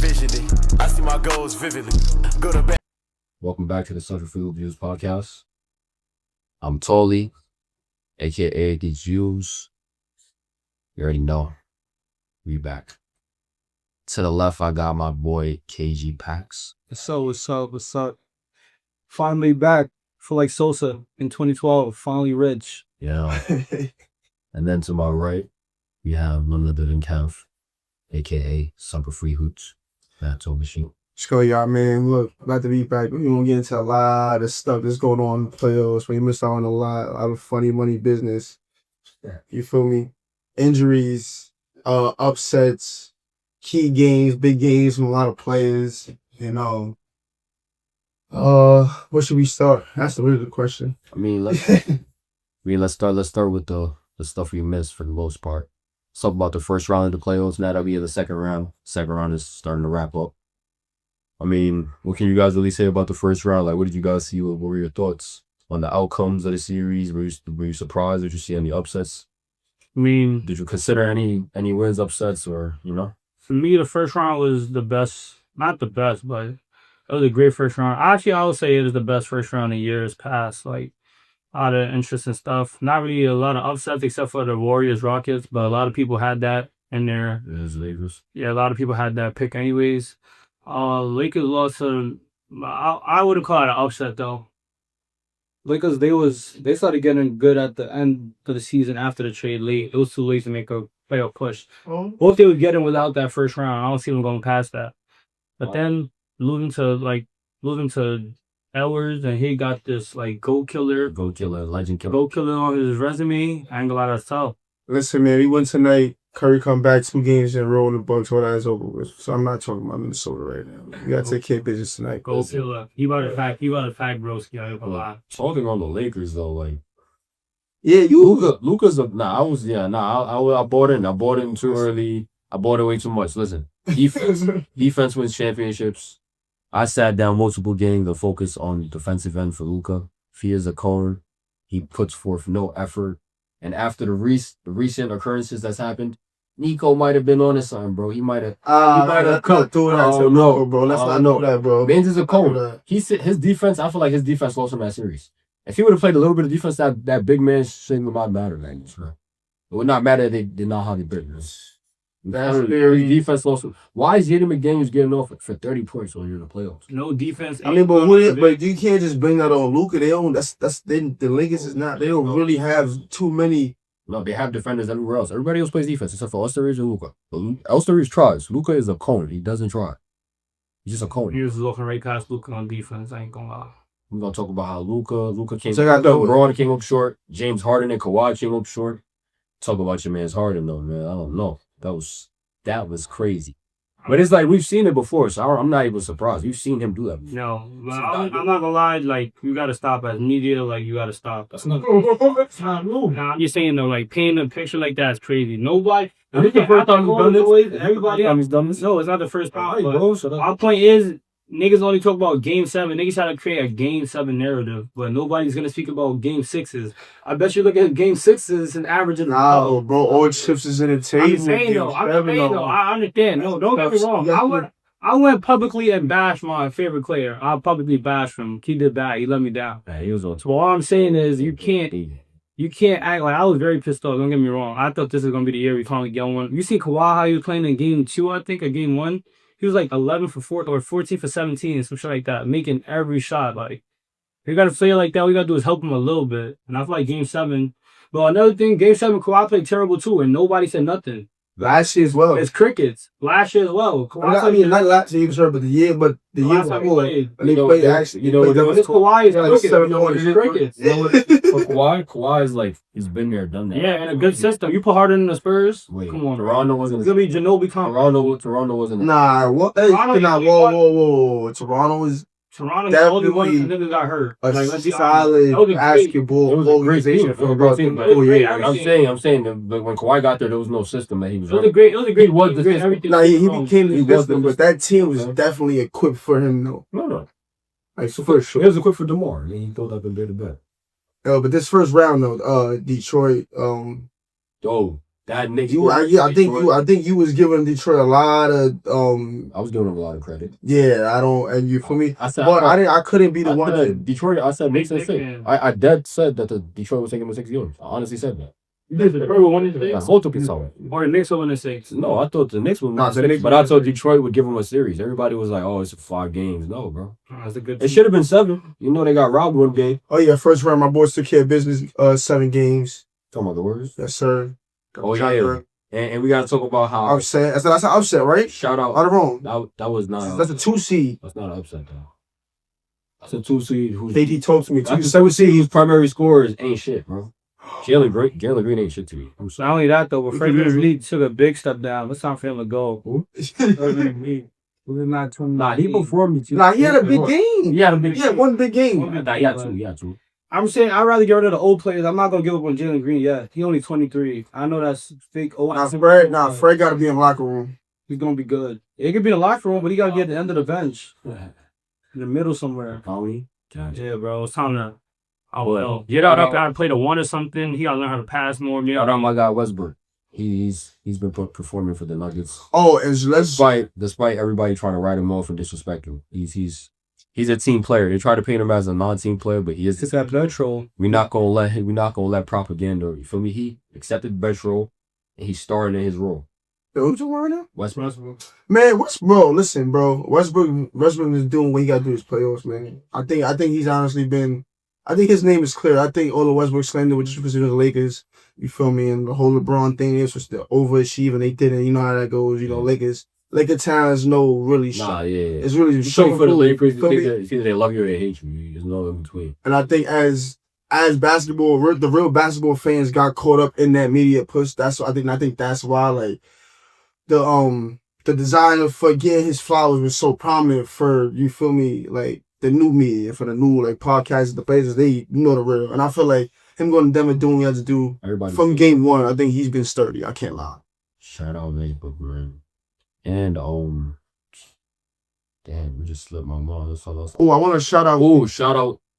envisioned it. I see my goals vividly. Go to bed. Welcome back to the SFHV Views podcast. I'm Talley, aka the Jews. You already know. We back. To the left, I got my boy KG Pax. What's up? Finally back. Feel like Sosa in 2012. Finally rich. Yeah. And then to my right, we have none other than Kev, aka Super Free Hoots. That's all machine. Let's go, y'all, man. Look, about to be back. We're going to get into a lot of stuff that's going on in the playoffs. We missed out on a lot of funny money business. You feel me? Injuries, upsets, key games, big games from a lot of players. You know, where should we start? That's the real good question. I mean, let's start with the stuff we missed for the most part. Let's talk about the first round of the playoffs. Now that we in the second round. Second round is starting to wrap up. I mean, what can you guys really say about the first round? Like, what did you guys see? What were your thoughts on the outcomes of the series? Were you surprised? Did you see any upsets? I mean, Did you consider any wins, upsets, or, you know? for me, the first round was the best. Not the best, but it was a great first round. Actually, I would say it is the best first round in years past. Like, a lot of interesting stuff. Not really a lot of upsets except for the Warriors-Rockets, but a lot of people had that in there. Lakers. Yeah, a lot of people had that pick anyways. Lakers lost to, I wouldn't call it an upset though. Lakers, they started getting good at the end of the season after the trade late. It was too late to make a playoff push. What they were getting without that first round, I don't see them going past that. But then losing to Edwards, and he got this like legend killer on his resume. I ain't gonna lie, that's tough. Listen, man, we won tonight. Curry come back 2 games in a row in the Bucks. All that is over with. So I'm not talking about Minnesota right now. We gotta take care of business tonight. Go killer. He about to fact broski. I ain't gonna lie. Talking on the Lakers though, like, Yeah, Luka's I bought in too early. I bought it way too much. Listen, defense wins championships. I sat down multiple games to focus on defensive end for Luka. If he is a cone, he puts forth no effort. And after the recent occurrences that's happened, Nico might have been on his something, bro. He might have cut through that. Oh, no, bro. Let's not do that, bro. Baines is a cone. His defense, I feel like his defense lost him that series. If he would have played a little bit of defense, that big man shit would not matter, man. It would not matter if they did not how they beat him. That's very his defense lost him. Why is Jaden McDaniels getting off for 30 points when you're in the playoffs? No defense. I mean, but you can't just bring that on Luka. They don't. The Lakers is not. They don't really have too many. No, they have defenders everywhere else. Everybody else plays defense except for Austin and Luka. Austin tries. Luka is a cone. He doesn't try. He's just a cone. He was looking right past Luka on defense. I ain't gonna lie. We're gonna talk about how Luka came. So Braun came up short. James Harden and Kawhi came up short. Talk about your man's Harden though, man. I don't know. That was crazy. But it's like we've seen it before, so I'm not even surprised. We've seen him do that before. No, but I'm not gonna lie. Like, you gotta stop as media. Like, you gotta stop. That's not. Nah, you're saying though, like, painting a picture like that is crazy. Nobody. This is the first time he's done this. Everybody has done this. No, it's not the first time. Our point is, niggas only talk about Game 7. Niggas try to create a Game 7 narrative, but nobody's gonna speak about Game 6s. I bet you look at Game 6s and averaging. Nah, bro, all chips is in the table. I'm saying though, I understand. No, don't get me wrong. I went publicly and bashed my favorite player. I publicly bashed him. He did bad. He let me down. Yeah, he was on. So all I'm saying is you can't act like I was very pissed off. Don't get me wrong. I thought this was gonna be the year we finally get one. You see Kawhi how he was playing in Game 2, I think, or Game 1. He was like 11 for 4 or 14 for 17, some shit like that, making every shot. Like, you gotta play like that. All you gotta do is help him a little bit. And I feel like Game 7. But another thing, Game 7, Kawhi played terrible too, and nobody said nothing. Last year as well. It's crickets. Last year as well. Not last year, sure, but the year before. They played actually. You know, this Kawhi is crickets. Kawhi is like, he's been there, done that. Yeah, in a good system. You put Harden in the Spurs. Wait, come on. Toronto wasn't. It's gonna be Ginobili Thomas. Toronto wasn't. Nah, what? Whoa. Toronto is. Toronto's the only one that niggas got hurt. A solid basketball organization for about 4 years. I'm saying that when Kawhi got there was no system that he was. It was a great everything. Nah, he became the system, but that team was definitely equipped for him though. No. Like, so for sure. It was equipped for DeMar, and he thought up and bit the bet. But this first round though, Detroit, That Knicks. I think you was giving Detroit a lot of I was giving them a lot of credit. Yeah, I don't, and you feel me? I said, but I couldn't be the one. Detroit. I said Knicks and 6. I dead said that the Detroit was taking him 6 games. I honestly said that. You did the one in 6. I told you. Or the Knicks over in 6. No, I thought the Knicks would win 6, but I thought Detroit would give them a series. Everybody was like, "Oh, it's 5 games." No, bro. That's a good. It should have been 7. You know they got robbed one game. Oh yeah, first round, my boys took care of business. 7 games. Talking about the Warriors. Yes, sir. Oh yeah. And we gotta talk about how upset. That's an upset, right? Shout out. Out of wrong. That was not. That's a 2 seed. That's not an upset though. That's a 2 seed. KD told me 2 7 seed. Whose primary scorers ain't shit, bro. Jalen Green ain't shit to me. Not only that though, but Freddie Lee took a big step down. It's time for him to go. Who? Nah, he performed. Nah, he had a big game. He had one big game. He had two. I'm saying I'd rather get rid of the old players. I'm not gonna give up on Jalen Green yet. He only 23. I know that's fake. Fred got to be in the locker room. He's gonna be good. It could be in the locker room, but he gotta be at the end of the bench, in the middle somewhere. Yeah, bro, it's time to. Get out up and play the 1 or something. He gotta learn how to pass more. Get out, my guy Westbrook. He's been performing for the Nuggets. Oh, despite everybody trying to write him off and disrespect him, he's a team player. They try to paint him as a non-team player, but he is. It's that bench role. We're not gonna let propaganda. You feel me? He accepted the bench role, and he started in his role. Who's you wearing now? Westbrook. Man, listen, bro. Westbrook is doing what he got to do his playoffs, man. I think he's honestly been. I think his name is clear. I think all the Westbrook slander was just because of the Lakers. You feel me? And the whole LeBron thing is just the overachieving. They didn't. You know how that goes. You know, Laker town is no really shit. Nah, yeah. It's really showing for the Lakers. It's either they love you or they hate you. There's no in between. And I think as basketball, the real basketball fans got caught up in that media push. I think that's why like the designer for getting his flowers was so prominent for, you feel me, like the new media, for the new like podcasts, the places, they know the real. And I feel like him going to Denver doing what he has to do from game 1, I think he's been sturdy. I can't lie. Shout out Facebook, man. And damn, we just slipped my mind. That's all. Oh, I want to shout out.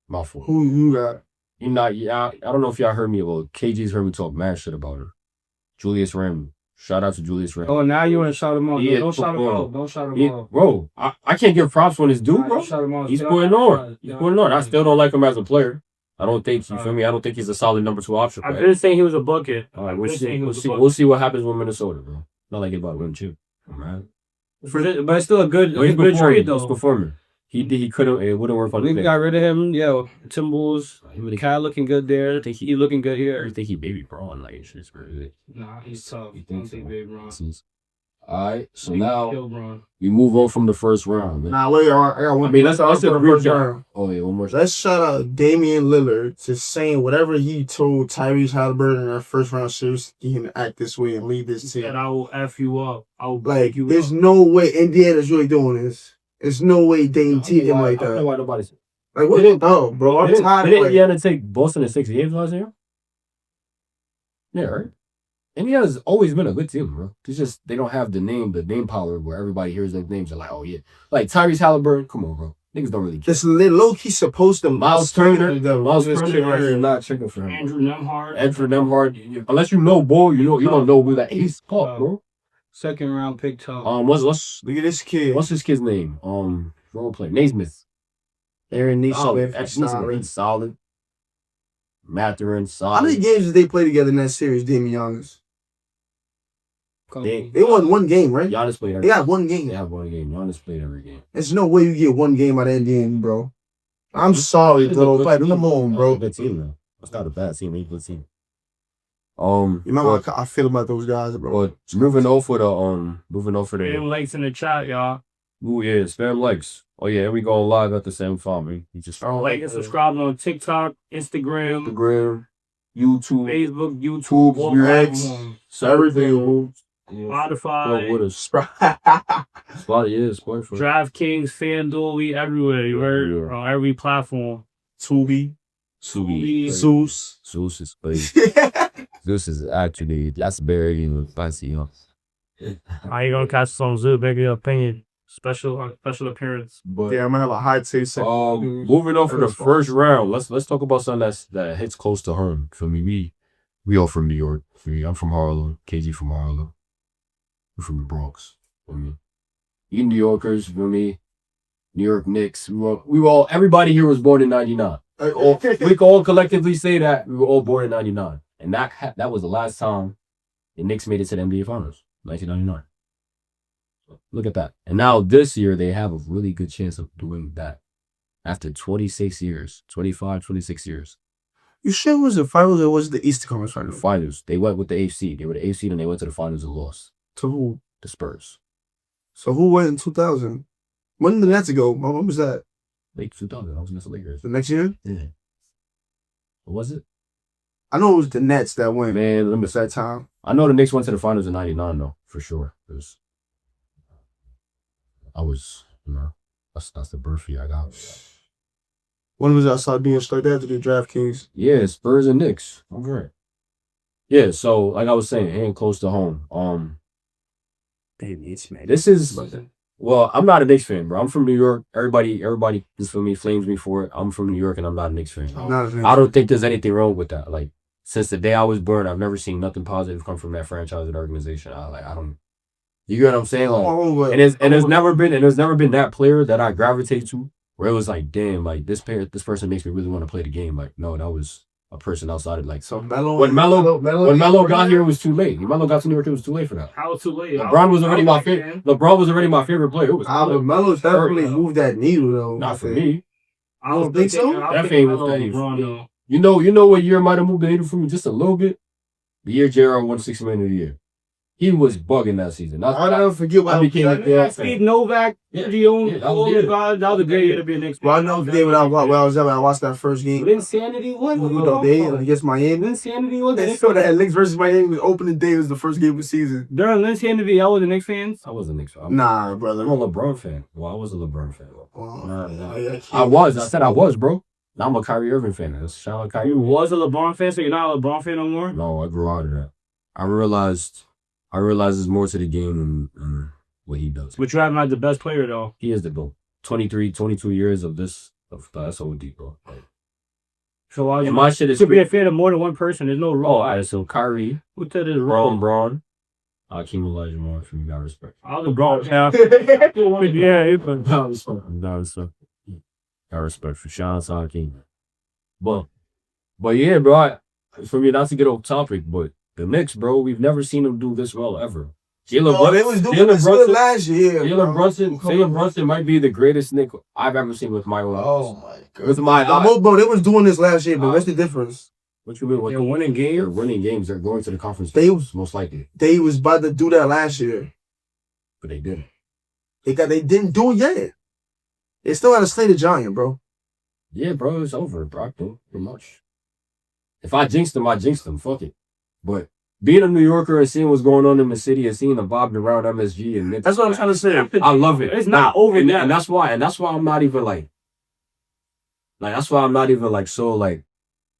My fault. Who you got? I don't know if y'all heard me, but KG's heard me talk mad shit about her. Julius Randle. Shout out to Julius Randle. Oh, now you want to shout him out. Don't shout him out. Don't shout him out. Bro, I can't give props when it's due, bro. He's putting on. I still don't like him as a player. I don't think, you feel me? I don't think he's a solid number 2 option. I've been saying he was a bucket. All right, we'll see what happens with Minnesota, bro. Not like about win too. Right? But it's still a good trade, though. He's performing. He couldn't. It wouldn't work on the We got rid of him. Yeah, Timberwolves. Cat looking good there. I think he looking good here. I think he baby Braun like shit's really. Nah, he's tough. I don't think baby Braun. All right, so now we move on from the first round. Man. Nah, wait, I got one. Let's the first round. Oh yeah, one more. Let's shout out Damian Lillard to saying whatever he told Tyrese Halliburton in that first round series, he can act this way and lead this team. And I will F you up. I will like you. There's no way Indiana's really doing this. There's no way Dame teed him like that. I don't know why nobody's like what? Oh, bro, I'm tired. Didn't Indiana take Boston in 6 games last year? Yeah, right. Indiana's always been a good team, bro. It's just they don't have the name power where everybody hears their names and like, oh yeah, like Tyrese Halliburton. Come on, bro. Niggas don't really care. This low key supposed to Miles Turner right here not checking for him. Andrew Nemhard. Unless you know Bull, you don't know who that is. Bro. Second round pick top. Let's look at this kid. What's this kid's name? Role play. Naismith. Aaron Naismith. Solid. Mathurin, solid. How many games did they play together in that series, Damian Giannis? They won 1 game, right? Giannis played every game. They got 1 game. They have 1 game. Giannis played every game. There's no way you get 1 game out of Indiana, bro. I'm sorry, bro. Like, come on, bro. Good team, though. It's not a bad team. It's a good team. You know how I feel about those guys, bro. But moving on for the Spam likes in the chat, y'all. Ooh yeah, spam likes. Oh yeah, here we go live at the same time, man. You just like and subscribe on TikTok, Instagram, YouTube, YouTube, X, everything. Spotify, with us. Spotify. DraftKings, FanDuel, we everywhere. You heard on every platform. Tubi, Zeus is crazy. Zeus is actually that's very fancy, huh? How you gonna catch some Zoo? Beg your opinion. Special appearance. But yeah, I'm gonna have a high taste. Moving on for the first round, let's talk about something that hits close to home. For me, We all from New York. I'm from Harlem. KG from Harlem. We're from the Bronx. For me, you New Yorkers. For me, New York Knicks. We were all. Everybody here was born in '99. We can all collectively say that we were all born in '99, and that was the last time the Knicks made it to the NBA Finals, 1999. Look at that. And now this year they have a really good chance of doing that after 26 years, 25, 26 years. You sure it was the finals or was it the Eastern Conference The Finals? finals. They went with the AFC. They were the AFC and they went to the finals and lost. To who? The Spurs. So who went in 2000? When did the Nets go? When was that? Late 2000. I was against the Lakers. The next year? Yeah. What was it? I know it was the Nets that went. Man, let me At that time. I know the Knicks went to the finals in '99 though, for sure. I was, that's the birth year I got. When was I started being stuck after the DraftKings? Yeah, Spurs and Knicks. I'm right. Yeah, so like I was saying, and close to home. Baby, it's man. This is well, I'm not a Knicks fan, bro. I'm from New York. Everybody is for me, flames me for it. I'm from New York and I'm not a Knicks fan. I don't think there's anything wrong with that. Like since the day I was born, I've never seen nothing positive come from that franchise and organization. I don't. You get what I'm saying? Like, and there's never been that player that I gravitate to where it was like, damn, like this person makes me really want to play the game. Like, no, that was a person outside of like. So Melo. When Melo got here, it was too late. When Melo got to New York, it was too late for that. How too late? LeBron was already my favorite. LeBron was already my favorite player. It was Melo's definitely moved that needle though. not for me. I don't think so? Definitely moved that needle. You know what year might have moved the needle for me just a little bit? The year JR won $60 million a year. He was bugging that season. I'll never forget what I became a Steve Novak, Giannis, that was a great year to be an Knicks fan. Well, I know the day when I was there, when I watched that first game. Insanity was The day against Miami. Insanity was They showed that Knicks versus Miami was opening day. It was the first game of the season. during Insanity. Y'all was the Knicks fans. I was a Knicks fan. Nah, brother. I'm a LeBron fan. Well, I was a LeBron fan. Nah. I said I was, bro. Now I'm a Kyrie Irving fan. Shout out Kyrie. You was a LeBron fan, so you're not a LeBron fan no more. No, I grew out of that. I realized there's more to the game than what he does. But you have not the best player though. He is the GOAT. 22 years of that's OD, bro. So why And my shit is should be a fan of more than one person. There's no rule. all right, so Kyrie, Who said it's wrong? Braun, Hakeem Olajuwon, from you got respect. I was a LeBron fan. Yeah, Got respect for Sean Hakeem. But yeah, bro. For me, not to get off topic, but the Knicks, bro, we've never seen them do this well ever. They was doing this good last year. Jalen Brunson might be the greatest Knick I've ever seen with my own. Oh my god. With my eyes. Bro, they was doing this last year, but what's the difference? What you mean? They're winning games. They're winning games. They're going to the conference. They finals, most likely, They was about to do that last year. but they didn't. They didn't do it yet. They still had to slay the giant, bro. Yeah, bro, it's over, bro. Pretty much. If I jinxed them, I jinxed them. Fuck it. But being a New Yorker and seeing what's going on in the city and seeing the bob around MSG and That's what I'm trying to say. I love it. It's not over and, yet. and that's why I'm not even so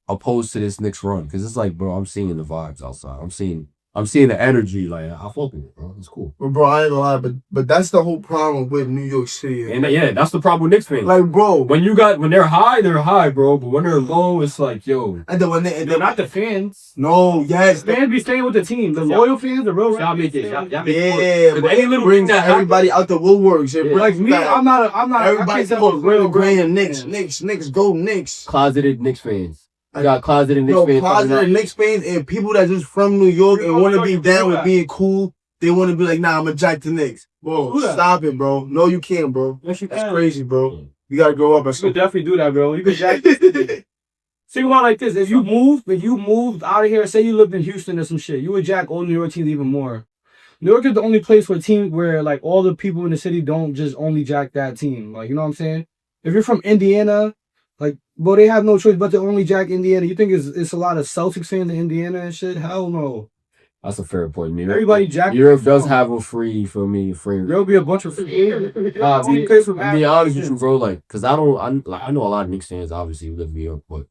opposed to this Knicks run, because it's like, bro, I'm seeing the vibes outside. I'm seeing the energy. Like, I fuck with it, bro. It's cool. But bro, I ain't gonna lie, but that's the whole problem with New York City. And yeah, that's the problem with Knicks fans. Like, bro, when they're high, bro. But when they're low, it's like, yo. and then They're not the fans. No, yes, Fans be staying with the team. The loyal fans, the real Y'all make it. fans. yeah, but any little brings thing that everybody out the woodworks. It Yeah. brings Like me, I'm not. everybody's going real grand. Knicks, go Knicks. Closeted Knicks fans. You got closeted Knicks fans. Closeted Knicks fans and people that just from New York and want to be down with being cool. They want to be like, nah, I'm a jack to Knicks. Bro, stop it, bro. No, you can't, bro. Yes, you That's can. crazy, bro. You gotta grow up. You could definitely do that, bro. You could jack. Think about it like this: if you moved out of here, say you lived in Houston or some shit, you would jack all New York teams even more. New York is the only place where like all the people in the city don't just only jack that team. Like, you know what I'm saying? If you're from Indiana, like, bro, they have no choice but to only jack Indiana. You think it's a lot of Celtics fans in Indiana and shit? Hell no. That's a fair point. Everybody jack. Europe does have a free. There'll be a bunch of free. Be honest with you, bro. Like, cause I know a lot of Knicks fans. Obviously, who live in New York, but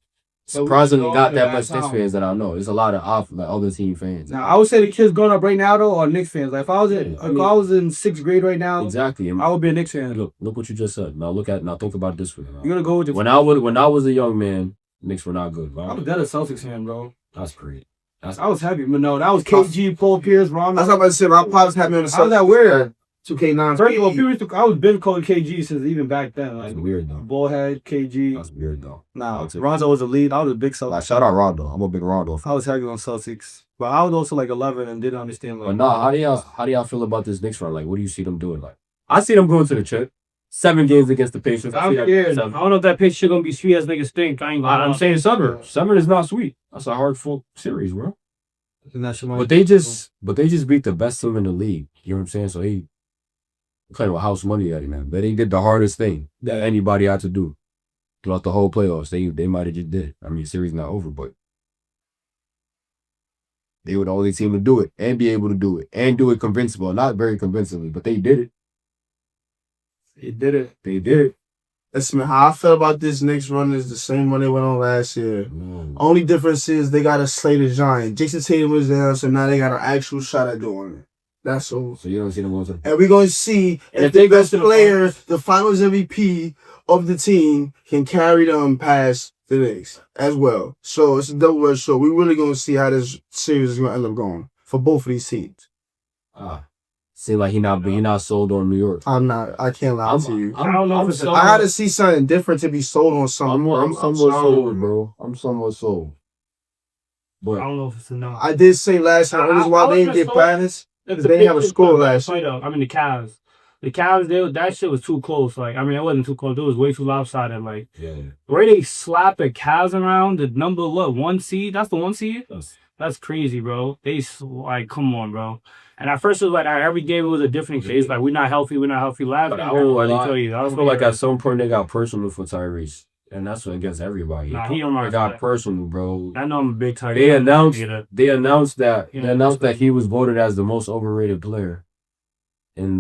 surprisingly, not that much Knicks fans that I know. There's a lot of other team fans. Now, I would say the kids growing up right now though are Knicks fans. Like, if I was in 6th grade right now, Exactly. I would be a Knicks fan. Look what you just said. Now think about it this way. You're gonna go with When I was a young man, Knicks were not good. I was dead a Celtics fan, bro. That's great. I was happy, but no, that was KG, Paul Pierce, Ron. That's what I'm about to say. My pops had me on the How's that weird? 2K9. First of all, I was been calling KG since even back then. That's Like, weird though. Bullhead, KG. That's weird though. Nah, Rondo was a lead. I was a big Celtics. Like, shout out Rondo. I'm a big Rondo fan. I was heavy on Celtics, but I was also like 11 and didn't understand. Like, But nah, how do y'all feel about this Knicks run? Like, what do you see them doing? Like, I see them going to the chip. 7 games against the Pacers. I'm scared. I don't know if that pitch shit gonna be sweet as niggas think. I ain't gonna. I'm saying summer. Summer is not sweet. That's a hard full series, bro. But But they just beat the best team in the league. You know what I'm saying? So he playing with house money at it, man. But they did the hardest thing that anybody had to do throughout the whole playoffs. They might have just did. I mean, the series not over, but they were the only team to do it and be able to do it and do it convincingly. Not very convincingly, but they did it. They did it. They did. Listen, man, how I feel about this Knicks run is the same one they went on last year. Only difference is they got to slay the Giant. Jason Tatum was there, so now they got an actual shot at doing it. That's all. So you don't see them going to. And we're going to see if they the go best to the player, the finals MVP of the team, can carry them past the Knicks as well. So it's a double-edged sword. We're really going to see how this series is going to end up going for both of these teams. Seem like he not sold on New York. I can't lie to you. I don't know if it's. I had to see something different to be sold on something. I'm somewhat sold, bro. I'm somewhat sold. But I don't know if it's enough. I did say last time, the reason why they didn't get past because they didn't have a score last year. I mean, the Cavs. The Cavs, that shit was too close. Like, I mean, it wasn't too close. It was way too lopsided. Like, yeah. The way they slap the Cavs around, the number, 1 seed? That's the 1 seed? That's crazy, bro. Like, come on, bro. And at first, it was like every game it was a different case. Like, we're not healthy. Last game, I feel like at some point they got personal for Tyrese. And that's what against everybody. Nah, he don't know. They got personal, bro. I know I'm a big Tyrese. They announced that he was voted as the most overrated player in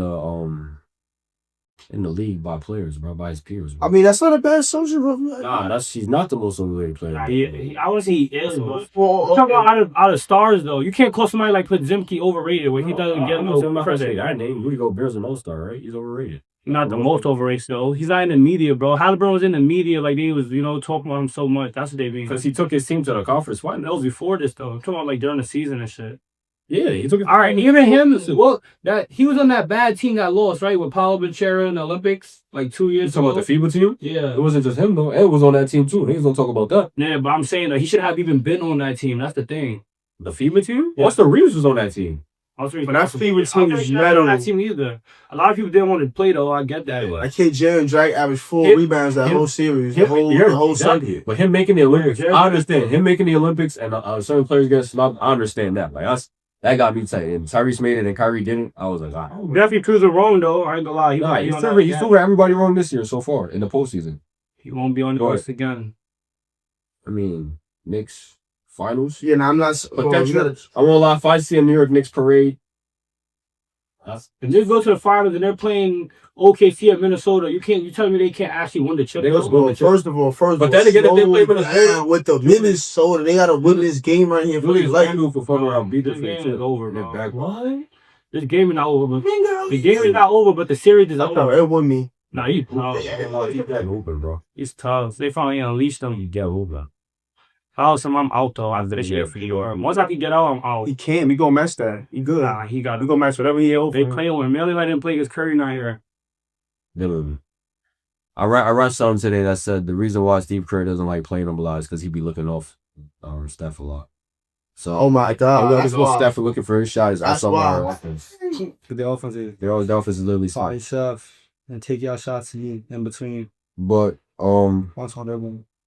the league by players, bro, by his peers, bro. I mean, that's not a bad social, bro. Nah, he's not the most overrated player. I would say he is, bro. Talk about out of stars, though. You can't call somebody like Podzimski overrated when he doesn't get no credit. That name, Rudy Gobert's an all-star, right? He's overrated. Not the most overrated, though. He's not in the media, bro. Halliburton was in the media, like they was, talking about him so much. That's what they mean. Because he took his team to the conference finals. That was before this, though. I'm talking about like during the season and shit. Yeah, he took it. All right, even him. Well, he was on that bad team that lost, right, with Paulo Becerra in the Olympics, like 2 years ago. You talking about the FIBA team? Yeah. It wasn't just him though. Ed was on that team too. Niggas don't talk about that. Yeah, but I'm saying that he should have even been on that team. That's the thing. The FIBA team? Yeah. Austin Reeves was on that team. But that FIBA team is not on that team either. A lot of people didn't want to play though. I get that. I can't Jaren Drake averaged 4 rebounds that whole series, the whole circuit. But him making the Olympics, I understand. Him making the Olympics and certain players get snubbed, I understand that. Like that got me tight. And Tyrese made it and Kyrie didn't. I was like, definitely proving wrong though. I ain't gonna lie. He's still got everybody wrong this year so far in the postseason. He won't be on the list again. I mean, Knicks finals. Yeah, I'm not. I won't lie. If I see a New York Knicks parade, and just go to the finals and they're playing OKC at Minnesota. You telling me they can't actually win the chip? First of all, but then again, if they play Minnesota with the Minnesota, they gotta win this game right here. For fun around, beat this game is over, bro. What? This game is not over, but the game is not over, but the series is over. It won me. Nah, he's tough. Bro. He's tough. They finally unleashed him. You get over. I'm out though after this year for you. Once I can get out, I'm out. He can't. We gonna match that. He good. Nah, he got. We gonna match whatever he over. They playing with him. Merely let him play against Curry not here. I read something today that said the reason why Steve Kerr doesn't like playing him a lot is because he be looking off Steph a lot. So, oh my God, that's what Steph looking for his shot is outside our offense. The offense is the offense is literally fine stuff and take y'all shots in between. But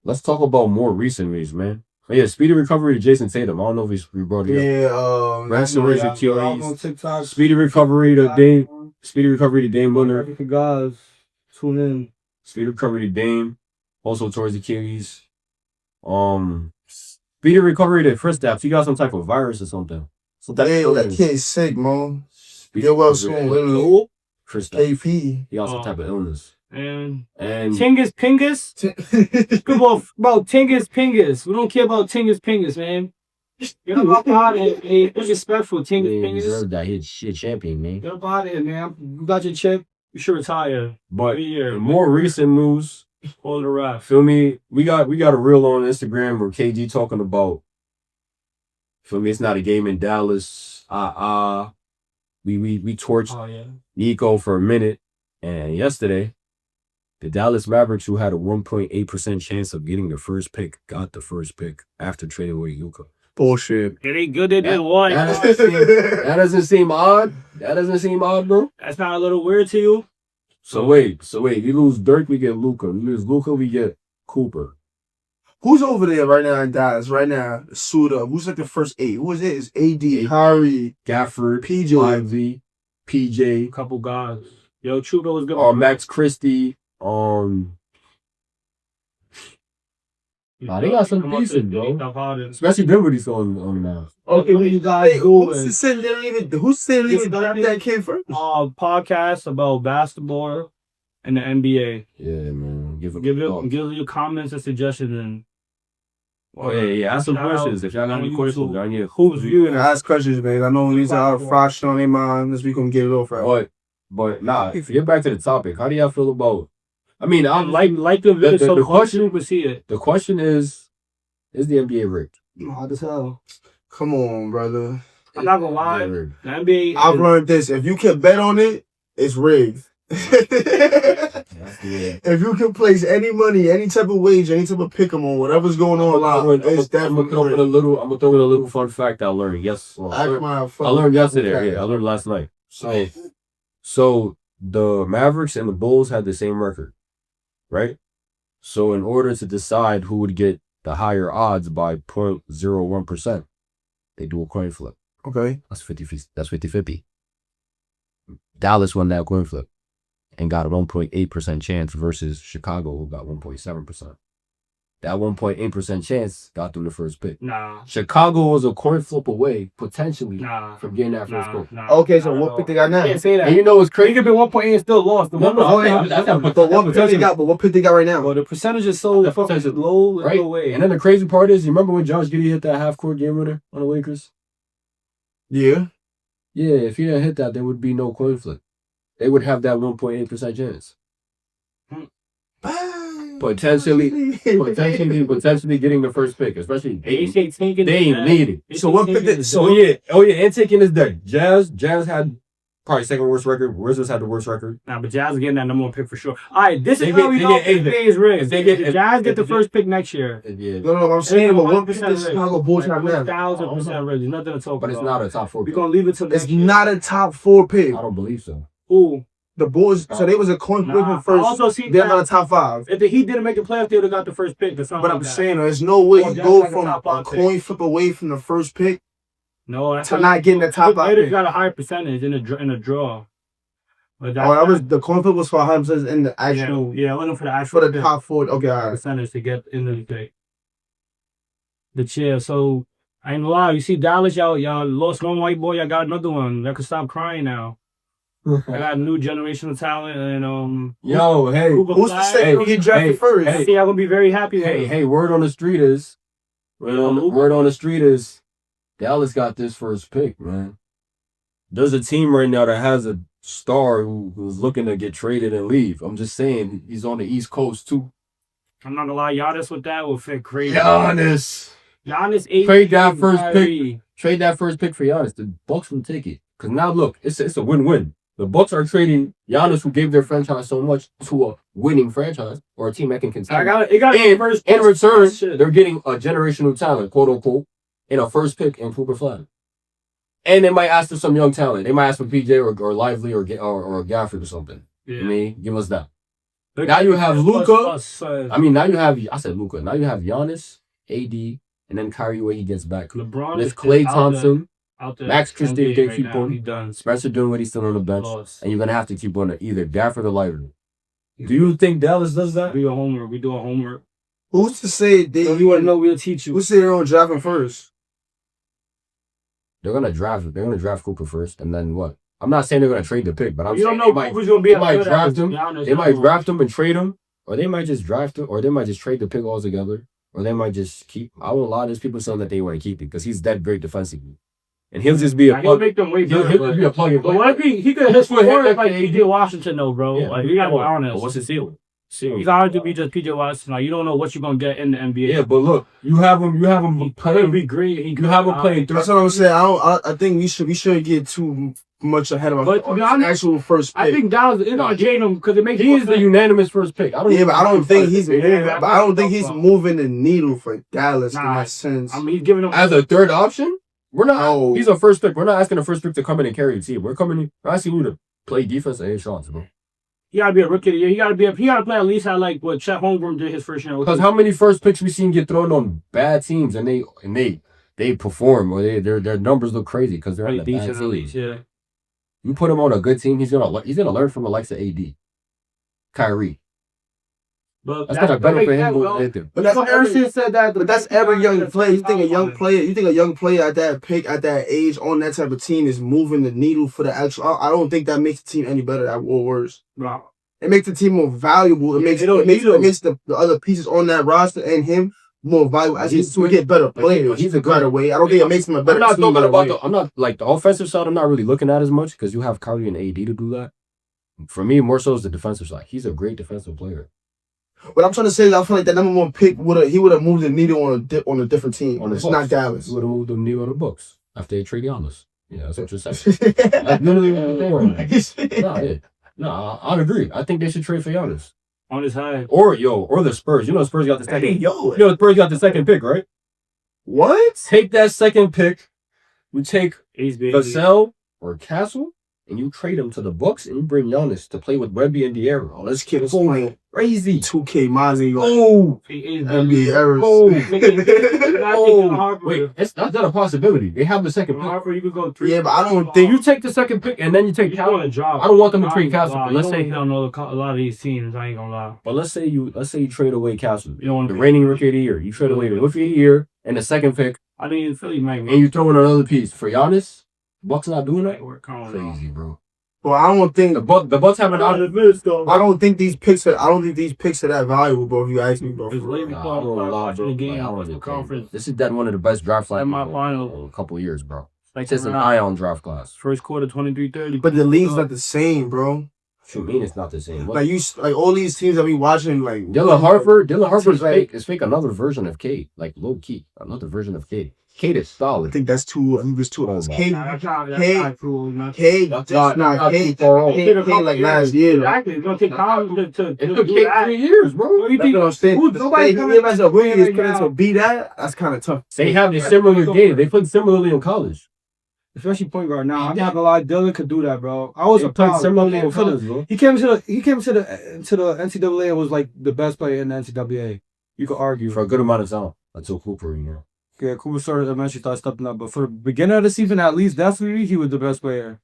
let's talk about more recent news, man. Oh, yeah, speedy recovery to Jason Tatum. I don't know if we brought it up. Yeah, restoration Achilles. Speedy recovery to Dame. Speedy recovery to Dame Lillard. You guys tune in. Speedy recovery to Dame. Also towards Achilles. Speedy recovery to Kristaps. You got some type of virus or something. So that kid's sick, man. Get well soon. Kristaps. KP. He got some type of illness. And Tingus Pingus? Good about Tingus Pingus. We don't care about Tingus Pingus, man. Get up out of here, man. Disrespectful, Tingus Pingus. You deserve that shit champion, man. Get up out of here, man. You got your chip. You should retire. But more recent news. All the rap. Feel me? We got a reel on Instagram where KG talking about For me, it's not a game in Dallas. We torched Nico for a minute, and yesterday, the Dallas Mavericks, who had a 1.8% chance of getting the first pick, got the first pick after trading away Luka. Bullshit. It ain't good they did one. That doesn't seem odd. That doesn't seem odd, bro. That's not a little weird to you? So wait. We lose Dirk, we get Luka. We lose Luka, we get Cooper. Who's over there right now in Dallas? Right now, Suda. Who's like the first 8? Who is it? It's AD, Harry, Gafford, PJ, Lively, PJ, Couple guys. Yo, Chuba was good. Max Christie. They got some decent, bro. Especially Dinwiddie's on now. Okay, what you guys doing? Who's saying they don't even draft that kid first? Podcast about basketball and the NBA. Yeah, man. Give your comments and suggestions and. Oh yeah. Ask some questions if y'all got any questions. Who's you gonna ask questions, man? I know these are fresh on their mind. This week gonna get it over. But nah. Get back to the topic. How do y'all feel about? I mean, I like the video so question. You can see it. The question is the NBA rigged? Hard as hell. Come on, brother. I'm not gonna lie. The NBA. I've learned this. If you can bet on it, it's rigged. If you can place any money, any type of wage, any type of pick 'em on whatever's going on, it's definitely. I'm gonna throw in a little fun fact I learned. Yes, I learned yesterday. Okay. Yeah, I learned last night. So the Mavericks and the Bulls had the same record, right? So in order to decide who would get the higher odds by 0.01%, they do a coin flip. Okay, that's 50-50. Dallas won that coin flip and got a 1.8% chance versus Chicago, who got 1.7%. That 1.8% chance got them the first pick. Nah. Chicago was a coin flip away, potentially, from getting that first pick. Okay, so what pick they got now? Can't say that. And you know what's crazy? They could be 1.8 and still lost. But what pick they got right now? Well, the percentage is so low, right? Away. And then the crazy part is, you remember when Josh Giddey hit that half-court game winner on the Lakers? Yeah. Yeah, if he didn't hit that, there would be no coin flip. They would have that 1.8% chance. Potentially getting the first pick, especially they ain't need it. So what pick? And taking is dead. Jazz had probably second worst record. Wizards had the worst record. Nah, but Jazz getting that number 1 pick for sure. All right, this is how we know NBA is rigged. If Jazz get the first pick next year. No, I'm saying, but what pick does Chicago Bulls have now? 1,000% rigged. Nothing to talk about. But it's not a top 4 pick. We're gonna leave it to next year. It's not a top 4 pick. I don't believe so. Ooh. The Bulls, so they was a coin flip first. They're not a top 5. If the Heat didn't make the playoffs, they would have got the first pick. But I'm saying, there's no way you go from a coin flip away from the first pick to not getting the top 5. They got a higher percentage in a draw. But that was the coin flip was for 100% in the actual. Yeah, looking for the actual. For the top 4. Okay, all right. Percentage to get into the pick. The chair. So I ain't gonna lie. You see Dallas, y'all lost one white boy. Y'all got another one. Y'all can stop crying now. I got a new generation of talent, and who's to say who get drafted first? I think y'all gonna be very happy. Hey, word on the street is, Dallas got this first pick, man. There's a team right now that has a star who's looking to get traded and leave. I'm just saying, he's on the East Coast too. I'm not gonna lie, Giannis with that will fit crazy. Giannis, trade that first pick. Trade that first pick for Giannis. The Bucks will take it. Cause now look, it's a win-win. The Bucks are trading Giannis, who gave their franchise so much, to a winning franchise or a team that can contend. In return, they're getting a generational talent, quote unquote, in a first pick in Cooper Flag. And they might ask for some young talent. They might ask for PJ or Lively or Gafford or something. Yeah. I mean, give us that. Now you have Luka. I said Luka. Now you have Giannis, AD, and then Kyrie when he gets back. LeBron with Klay Thompson. Max Christie can keep on. Spencer Dinwiddie still on the bench. And you're going to have to keep on either Gafford or Lively. Do you think Dallas does that? We do a homework. Who's to say you want to know, we'll teach you. Who's to say they're on drafting first? They're going to draft Cooper first, and then what? I'm not saying they're going to trade the pick, but you don't know who's going to be. They might draft him. They might draft him and trade him, or they might just draft him, or they might just trade the pick altogether, or they might just keep. I won't lie, there's people saying that they want to keep it because he's that great defensively. And he'll just be a plug. He'll make them way better. He'll be a plug and play. But what if he could hit score like he did Washington, though, bro? Yeah. Like, you got to be honest. But what's his ceiling? He's hard to be just PJ Washington. Like, you don't know what you're gonna get in the NBA. Yeah, but look, you have him playing. Be great. You have him playing. That's what I'm saying. I think we shouldn't get too much ahead of our actual first pick. I think Dallas is gonna trade him because it makes. He's the unanimous first pick. But I don't think he's moving. But I don't think he's moving the needle for Dallas in that sense. I mean, he's giving him as a third option. We're not. No. He's a first pick. We're not asking the first pick to come in and carry the team. We're asking you to play defense and hit shots, bro. He gotta be a rookie of the year. He gotta play at least at like what Chet Holmgren did his first year. Because how many first picks we seen get thrown on bad teams and they perform or their numbers look crazy because they're on the bad teams. Yeah. You put him on a good team, he's gonna learn from the likes of AD, Kyrie. But that's not a better for him. But that's Harrison said that. But that's every young player. You think a young player at that pick at that age on that type of team is moving the needle for the actual? I don't think that makes the team any better or worse. Bro. It makes the team more valuable. It makes the other pieces on that roster and him more valuable. As we get better players. He's a better way. I don't think it makes him a better team. I'm not like the offensive side. I'm not really looking at as much because you have Kyrie and AD to do that. For me, more so is the defensive side. He's a great defensive player. What I'm trying to say is I feel like that number one pick would have moved the needle on a different team. It's not Dallas. He would have moved the needle on the Bucks after they trade Giannis. Yeah, that's what you're saying. That's literally what you're saying. No, I'd agree. I think they should trade for Giannis. On his high. Or the Spurs. You know the Spurs got the second. The Spurs got the second pick, right? What? Take that second pick. We take Vassell or Castle, and you trade him to the Bucks, and you bring Giannis to play with Wemby and De'Aaron. Oh, this kid is playing crazy. 2K Mozzie. Oh, NBA errors. Oh, wait, that's not a possibility. They have the second pick. You could go 3. Yeah, but I don't think you take the second pick and then you take Castle. I don't want them to trade Castle. But let's say he don't know a lot of these teams. I ain't gonna lie. But let's say you trade away Castle. You don't the reigning rookie of the year. You trade away the rookie of the year and the second pick. I think Philly might. And you throw in another piece for Giannis. Bucks not doing that. Crazy, bro. Well, I don't think the Bucks have an out of this though. I don't think these picks are that valuable, bro. If you ask me, bro. This is that one of the best draft classes in a couple of years, bro. It's just an ion draft class. First quarter 23-30. But the league's not the same, bro. What you mean it's not the same? Like all these teams that we watching, like Dylan Harper's fake. It's fake another version of Cade, like low key, another version of Cade. Cade is solid. I think that's too. I think it's too. Cade like last year. Exactly, it's gonna take time to it took Cade 3 years, bro. What do you think? Nobody coming up to beat that. That's kind of tough. They have the similar game. They played similarly in college. Especially point guard. Now, I'm not gonna lie, Dylan could do that, bro. I was surprised. Similarly in college, bro. He came to the NCAA and was like the best player in the NCAA. You could argue for a good amount of time until Cooper, you know. Yeah, Cooper eventually started stepping up, but for the beginning of the season, at least definitely he was the best player.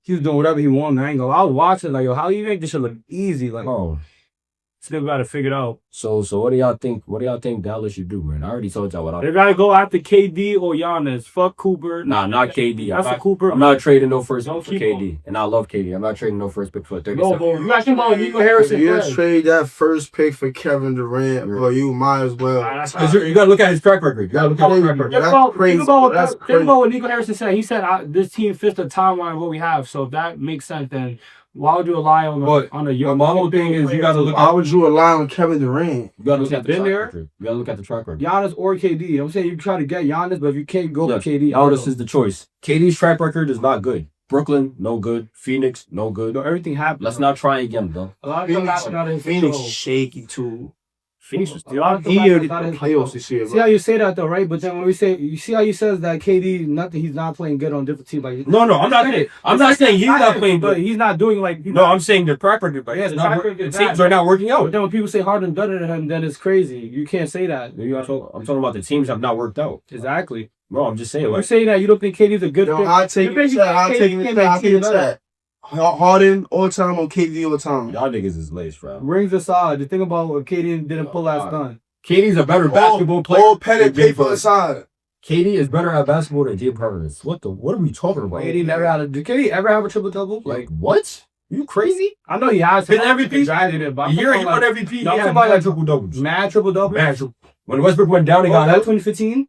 He was doing whatever he wanted. I was watching like, yo, how do you make this shit look easy? Like, still got to figure it out. So what do y'all think? What do y'all think Dallas should do, man? I already told y'all what I. They gotta go after KD or Giannis. Fuck Cooper. Nah, not KD. That's Cooper. I'm not trading no first pick for KD, and I love KD. I'm not trading no first pick for 30. No, you actually about Nico Harrison. You trade that first pick for Kevin Durant, bro. You might as well. You gotta look at his track record. You gotta look at his track record. That's crazy. Think about what Nico Harrison said. He said this team fits the timeline of what we have. So if that makes sense, then. Why would you rely on a young? My whole thing is you gotta look. Why would you rely on Kevin Durant? You gotta look at the track record. You gotta look at the track record. Giannis or KD. I'm saying you try to get Giannis, but if you can't go with KD, Giannis is the choice. KD's track record is not good. Brooklyn, no good. Phoenix, no good. No, everything happened. Let's not try again, though. A lot of Phoenix shaky too. Phoenix was he already in the playoffs this year. See how you say that though, right? But then when we say, you see how he says that KD, he's not playing good on different teams. Like no, I'm not saying. I'm not saying he's not playing good. But he's not doing like. No, I'm saying the track record. But yeah, the teams are not working out. But then when people say Harden better than him, then it's crazy. You can't say that. I'm talking about the teams have not worked out. Exactly. Bro, I'm just saying. You're saying that you don't think KD's a good. I'll take it. Harden all the time or KD all the time. Y'all niggas is laced, bro. Rings aside, the thing about what KD didn't pull last time. KD's a better basketball player. All pen and paper aside. KD is better at basketball than Jim Harden is. What are we talking about? Did KD ever have a triple double? Like what? You crazy? I know he has been MVP. The year he won MVP. He had like triple doubles. Mad triple doubles. When Westbrook went down, he got hurt. 2015.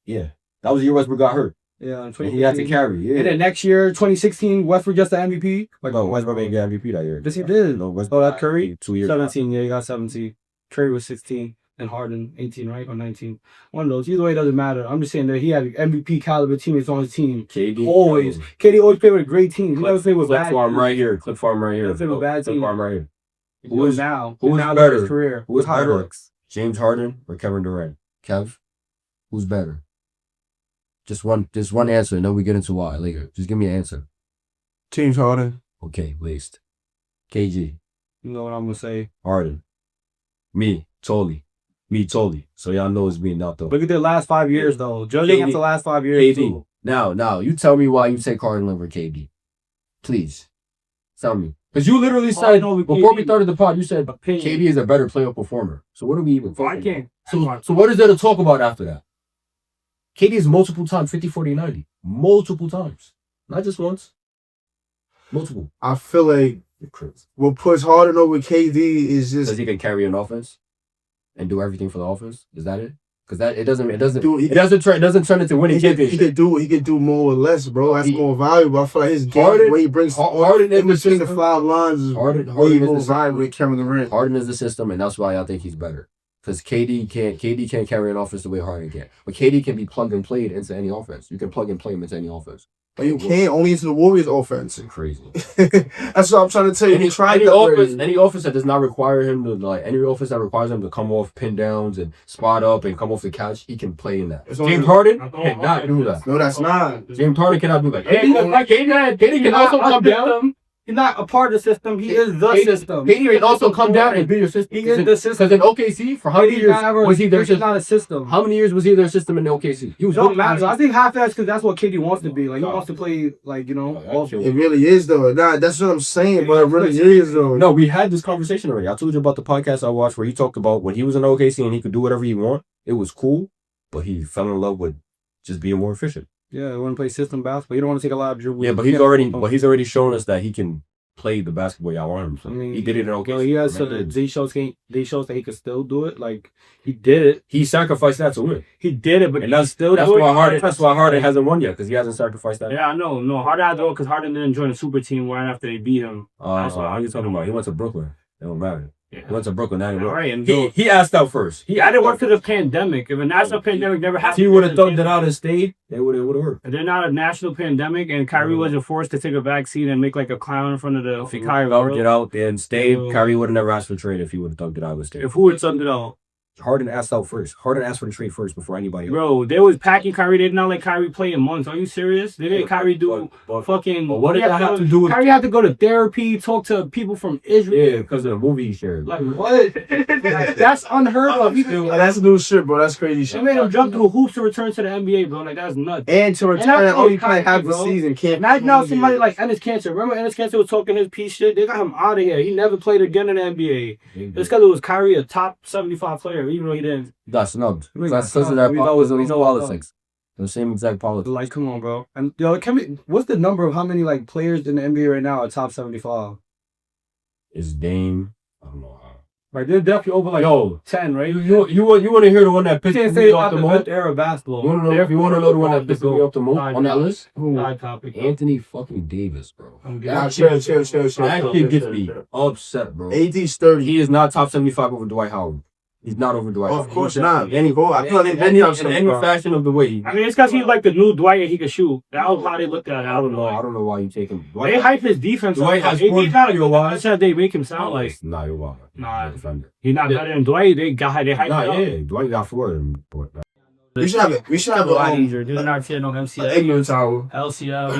Yeah, that was the year Westbrook got hurt. Yeah, And he had to carry. Yeah. And then next year, 2016, Westbrook gets the MVP. No, Westbrook ain't get MVP that year. Yes, he did. No, Westbrook. Oh, that Curry? 2 years. 17, yeah, he got 17. Curry was 16. And Harden, 18, right? Or 19. One of those. Either way, it doesn't matter. I'm just saying that he had MVP caliber teammates on his team. KD. Always. KD always played with a great team. He never played with bad Clip farm teams. right here. Clip farm right here. Never played with bad Clip teams. farm right here. Who is now? Who's now better? His career. Who's How it better? looks. James Harden or Kevin Durant? Kev, who's better? Just one answer, and then we get into why later. Just give me an answer. James Harden. Okay, waste. KG. You know what I'm going to say? Harden. Me, Tolly. So y'all know it's me, not though. Look at their last 5 years, though. Judging KD. off the last 5 years, KD. too. Now, you tell me why you take Harden over KD. Please. Tell me. Because you literally said, before we started the pod, you said KD is a better player performer. So what are we even talking about? So what is there to talk about after that? KD is multiple times 50, 40, 90. Multiple times. Not just once. Multiple. I feel like what puts Harden over KD is just Because he can carry an offense and do everything for the offense. Is that it? Because it doesn't turn into winning championship. he could do more or less, bro. That's more valuable. I feel like his game Harden- when he brings Harden in is the between the system. 5 lines is Harden way is more the valuable than Kevin Durant. Harden is the system, and that's why I think he's better. Because KD can't carry an offense the way Harden can. But KD can be plugged and played into any offense. You can plug and play him into any offense. But you can't only into the Warriors offense. It's crazy. That's what I'm trying to tell you. Any offense that does not require him to any offense that requires him to come off pin downs and spot up and come off the couch, he can play in that. James Harden cannot do that. No, that's not. James Harden cannot do that. KD can also come down. He's not a part of the system. He is the system. KD can also come down and be your system. He is the system. Because in OKC, for how many years was he their He's system? not a system. How many years was he their system in OKC? He was Don't matter. I think half that's because that's what KD wants to be. Like he wants to play, It really is though. Nah, that's what I'm saying, but it really is though. No, we had this conversation already. I told you about the podcast I watched where he talked about when he was in OKC and he could do whatever he want. It was cool, but he fell in love with just being more efficient. Yeah, he want to play system basketball. You don't want to take a lot of dribbles. Yeah, but he's already shown us that he can play the basketball y'all want him. So he did it in OKC. He has they shows that he could still do it. Like he did it. He sacrificed that to win. He did it, but And that's why Harden hasn't won yet because he hasn't sacrificed that. Yeah, I know. No, Harden had to because Harden didn't join the super team right after they beat him. That's what you talking about. He went to Brooklyn. It don't matter. Yeah. He went to Brooklyn. Now and he asked out first. He had to work for the pandemic. If a national pandemic never happened, If he would have thugged it out and stayed, it would have worked. If they're not a national pandemic and Kyrie wasn't forced to take a back seat and make like a clown in front of the If Kyrie thugged it out and stayed, Kyrie would have never asked for a trade if he would have thugged it out and stayed. If who would thugged it out? Harden asked out first. Harden asked for the trade first before anybody else. Bro, they was packing Kyrie. They did not let Kyrie play in months. Are you serious? They didn't Kyrie do fucking... But what did that have to do with... Kyrie had to go to therapy, talk to people from Israel. Yeah, because of the movie he shared. Like, what? That's unheard of. That's new shit, bro. That's crazy They shit. made him jump through hoops to return to the NBA, bro. Like, that's nuts. And to return and only play half the season. Can't Imagine now somebody like Ennis Cancer. Remember Ennis Cancer was talking his piece shit? They got him out of here. He never played again in the NBA. It's because it was Kyrie, a top 75 player, even though he didn't. Got snubbed. That's that politics. The same exact politics. Like, come on, bro. And what's the number of how many like players in the NBA right now are top 75? Is Dame? I don't know how. Right, they're definitely over like 10, right? You want to hear the one that pissed me off the most? Era of basketball. You want to know the one that pissed me off the most on that list? Side topic. Anthony fucking Davis, bro. Nah, chill. That kid gets me upset, bro. AD's 30. He is not top 75 over Dwight Howard. He's not over Dwight. Of course not. In any fashion of the way. I mean, it's because he's like the new Dwight and he can shoot. That was how they looked at it. I don't know why you take him. They hype his defense. Dwight has he's not a good one. That's how they make him sound like. Nah, you're wild. Nah, defender. He's not better than Dwight. They hype him up. Yeah, Dwight got 4 of them. We should have a lot easier. Dude, not shit on MCL. ignorance hour. LCL.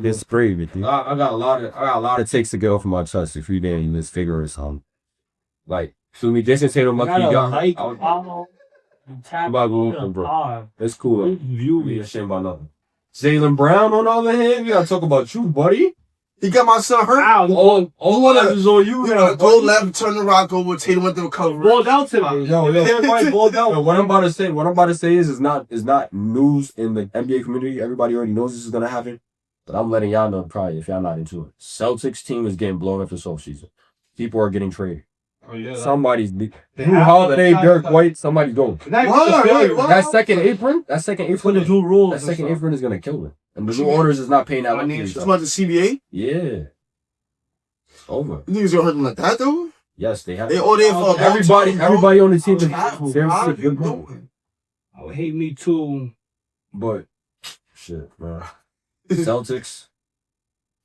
It's sprayed with you. I got a lot of takes to get off of my chest if you didn't misfigure or something. Like, feel me? Jason Tatum, lucky you got. Bro. It's cool. We ashamed about nothing. Jaylen Brown, on the other hand, we gotta talk about you, buddy. He got my son hurt. All that is on you. Go left, turn the rock over. Tatum went to recover. Balled out today. Balled out. What I'm about to say is not news in the NBA community. Everybody already knows this is gonna happen. But I'm letting y'all know probably if y'all not into it. Celtics team is getting blown up this offseason. People are getting traded. Oh yeah. Somebody's Drew Holiday, Dirk White. Somebody's going. That second apron. For the new rules. That second apron is gonna kill it. And the new owners is not paying that much. It's about the CBA. Yeah. It's over. You niggas gonna hurt them like that though? Yes, they have. They all there for everybody on the team. I would hate me too. But shit, man. Celtics,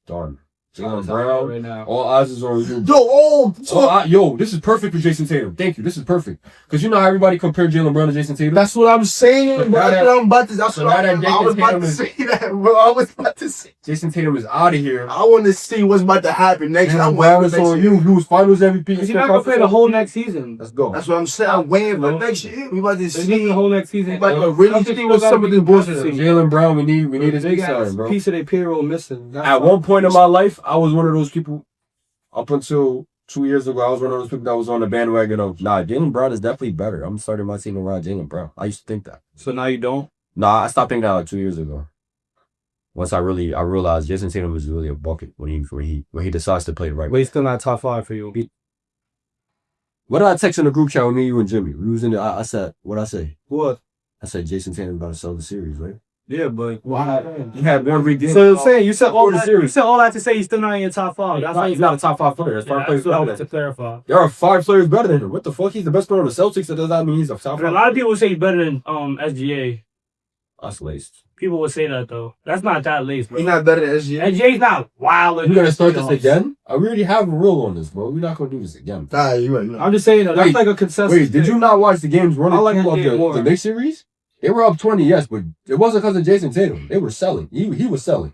done. Jaylen Brown, right now. all eyes is on you. Yo, This is perfect for Jason Tatum. Thank you. This is perfect. Because you know how everybody compared Jaylen Brown to Jason Tatum? that's what I'm saying. Now I was Jason about Tatum to is- say that, bro. I was about to say. Jason Tatum is out of here. I want to see what's about to happen next. Jaylen I'm Brown waiting is for next on year. you. You was finals MVP. He's not gonna play the whole next season. Let's go. That's what I'm saying. I'm waiting for next year. We about to He's see. the whole next season. We about to really see what some of this bullshit is. Jaylen Brown, we need his They big got sign, bro. a piece of their payroll missing. At one point in my life, I was one of those people. Up until 2 years ago, I was one of those people that was on the bandwagon of, Jaylen Brown is definitely better. I'm starting my team around Jaylen Brown. I used to think that. So now you don't? I stopped thinking that like 2 years ago. Once I realized Jason Tatum was really a bucket when he decides to play the right But way. he's still not top 5 for you. What did I text in the group chat with me, you, and Jimmy? We was in there. I said, what'd I say? What? I said Jason Tatum about to sell the series, right? Yeah, but He had one redeem. so I'm saying you said all the that. series. You said all that to say he's still not in your top 5. That's why He's not a top 5 player. That's 5 players what I better want than to him. clarify. There are 5 players better than him. What the fuck? He's the best player on the Celtics. That does not mean he's a top 5. A lot of people say he's better than SGA. That's laced. People would say that though. That's not that laced, bro. He's not better than SGA. SGA's not wild. We gonna start this again? We already have a rule on this, bro. We're not gonna do this again. Nah, you're right. I'm just saying that. That's Wait, like a consensus. Wait, did you not watch the games running I like through of NBA more. the Knicks series? They were up 20, yes, but it wasn't because of Jason Tatum. They were selling. He was selling.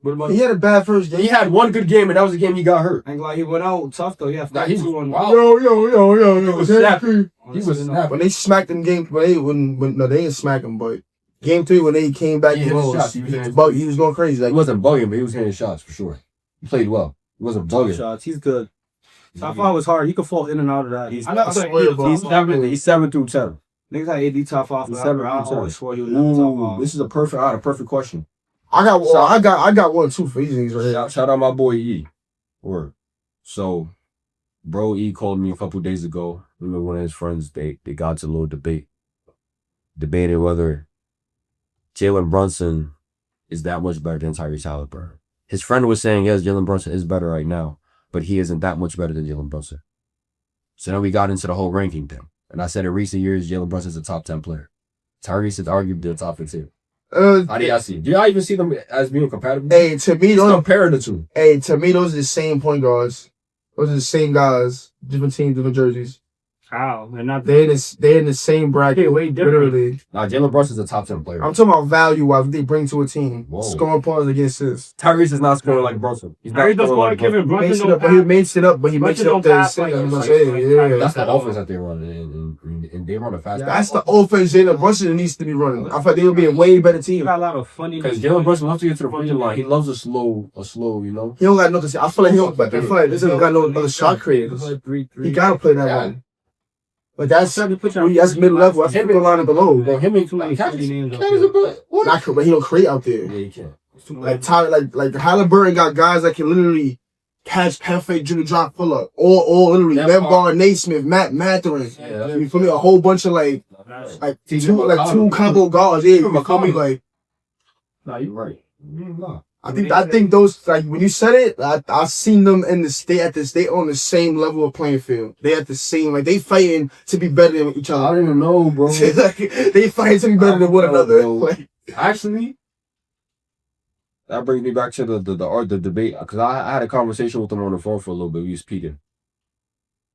What about He had a bad first game. He had one good game, and that was the game he got hurt. Ain't like he went out tough though. Yeah, Nah, he was 2 on wild. Yo. He was snapping. He was When snapping. they smacked him game, they didn't smack him, but game 3 when they came back, He hit his shots. He was going crazy. He Like wasn't bugging, but he was hitting shots for sure. He played well. He wasn't bugging. shots. He's good. Top 5 was hard. He could fall in and out of that. He's- I never I said swear, he was bro. top 5. He's 7 through 10. Niggas had AD top 5. He's I 7 always through 10. swore he was never top Ooh, 5. this is a perfect question. I got 1 too for these niggas right here. Shout out my boy E. Word. So, bro E called me a couple days ago. Remember one of his friends, they got to a little debate. Debated whether Jalen Brunson is that much better than Tyrese Halliburton. His friend was saying, yes, Jalen Brunson is better right now, but he isn't that much better than Jalen Brunson. So then we got into the whole ranking thing. And I said in recent years, Jalen Brunson is a top 10 player. Tyrese is arguably the top 15. How do y'all see? Do y'all even see them as being compatible? Hey, to me, Let's compare the two. those are the same point guards. Those are the same guys. Different teams, different jerseys. How? They're not. They're in the same bracket. Okay, way different. Literally. Nah, Jalen Brunson's a top 10 player. I'm talking about value what they bring to a team. Whoa. Scoring points against this. Tyrese is not scoring like Brunson. He's not Tyrese doesn't scoring want like to give him Brunson. He Brunson. makes it up, but he makes it up Brunson to don't his pass second. like- Yeah. That's the offense that they run, and they run a fast. That's the offense Jalen Brunson needs to be running. I thought they would be a way better He team. got a lot of funny. Because Jalen Brunson loves to get to the free throw line. He loves a slow, you know. He don't got nothing to say. I feel like this nigga got no other shot creators. He gotta play that one. But that's mid level. That's middle line and below. Bro, him and Too many funny names up Cat is a bit. What? But he don't create out there. Yeah, he can. Like Tyler, like Halliburton got guys that can literally catch perfect dribble drop pull up. Or literally That Lev part- Guard, Naismith, Matt Matherin. Yeah, You feel me? A whole bunch of like two combo guards. Yeah, you feel me? Like Nah, you're right. Nah. I think those, like when you said it, I've seen them in the state on the same level of playing field. They at the same, like they fighting to be better than each I other. don't even know, bro. Like, they fighting to be better than one another. Bro. Like, Actually, that brings me back to the debate, because I had a conversation with them on the phone for a little bit. We was speaking,